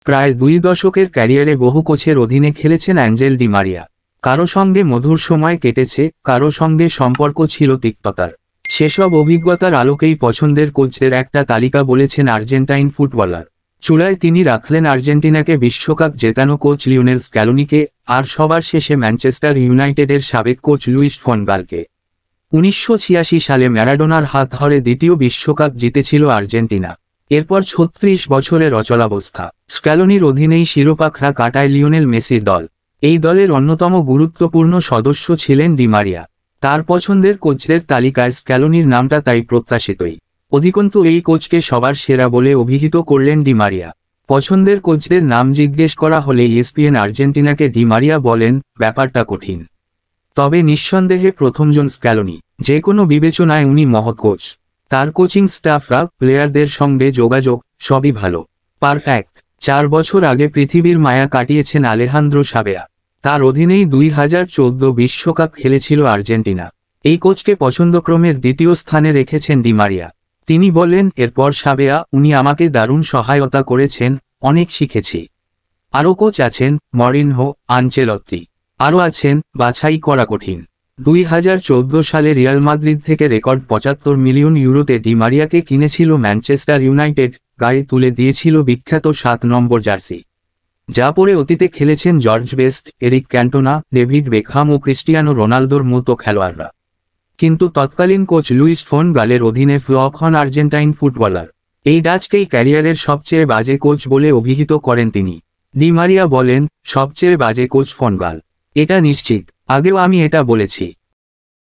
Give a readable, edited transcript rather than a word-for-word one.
প্রায় 2 দশকের ক্যারিয়ারে বহু কোচের অধীনে খেলেছেন অ্যাঞ্জেল ডি মারিয়া। কারো সঙ্গে মধুর সময় কেটেছে, কারো সঙ্গে সম্পর্ক ছিল তিক্ততার। সেসব অভিজ্ঞতার আলোকেই পছন্দের কোচদের একটা তালিকা বলেছেন আর্জেন্টাইন ফুটবলার। চূড়ায় তিনি রাখলেন আর্জেন্টিনাকে বিশ্বকাপ জেতানো কোচ লিওনেল স্ক্যালোনিকে, আর সবার শেষে ম্যানচেস্টার ইউনাইটেডের সাবেক কোচ লুইস ফন গালকে। 1986 সালে ম্যারাডোনার হাত ধরে দ্বিতীয় বিশ্বকাপ জিতেছিল আর্জেন্টিনা। এরপর 36 বছরের অচলাবস্থা। স্ক্যালোনির অধীনেই শিরোপাখরা কাটায় লিওনেল মেসির দল। এই দলের অন্যতম গুরুত্বপূর্ণ সদস্য ছিলেন ডি মারিয়া। তার পছন্দের কোচদের তালিকায় স্ক্যালোনির নামটা তাই প্রত্যাশিতই। অধিকন্তু এই কোচকে সবার সেরা বলে অভিহিত করলেন ডি মারিয়া। পছন্দের কোচদের নাম জিজ্ঞেস করা হলে ESPN আর্জেন্টিনাকে ডি মারিয়া বলেন, ব্যাপারটা কঠিন। তবে নিঃসন্দেহে প্রথমজন স্ক্যালোনি। যে কোনো বিবেচনায় উনি মহৎ কোচ। তার কোচিং স্টাফরা, প্লেয়ারদের সঙ্গে যোগাযোগ, সবই ভালো। পারফেক্ট। 4 বছর আগে পৃথিবীর মায়া কাটিয়েছেন আলেহান্দ্রো সাবেয়া। তার অধীনেই 2014 বিশ্বকাপ খেলেছিল আর্জেন্টিনা। এই কোচকে পছন্দক্রমের দ্বিতীয় স্থানে রেখেছেন ডি মারিয়া। তিনি বলেন, এরপর সাবেয়া, উনি আমাকে দারুণ সহায়তা করেছেন, অনেক শিখেছি। আরও কোচ আছেন, মরিনহো, আনচেলত্তি। আরও আছেন, বাছাই করা কঠিন। 2014 সালে রিয়াল মাদ্রিদ থেকে রেকর্ড 75 মিলিয়ন ইউরোতে ডি মারিয়াকে কিনেছিল ম্যানচেস্টার ইউনাইটেড, গায়ে তুলে দিয়েছিল বিখ্যাত 7 নম্বর জার্সি, যা পরে অতীতে খেলেছেন George Best, Eric Cantona, David Beckham ও ক্রিস্টিয়ানো রোনালদোর মতো খেলোয়াড়রা। কিন্তু তৎকালীন কোচ লুইস ফন গালের অধীনে ফ্লপ হন আর্জেন্টাইন ফুটবলার। এই ডাচকেই ক্যারিয়ারের সবচেয়ে বাজে কোচ বলে অভিহিত করেন তিনি। ডি মারিয়া বলেন, সবচেয়ে বাজে কোচ ফন গাল। এটা নিশ্চিত। আগেও আমি এটা বলেছি।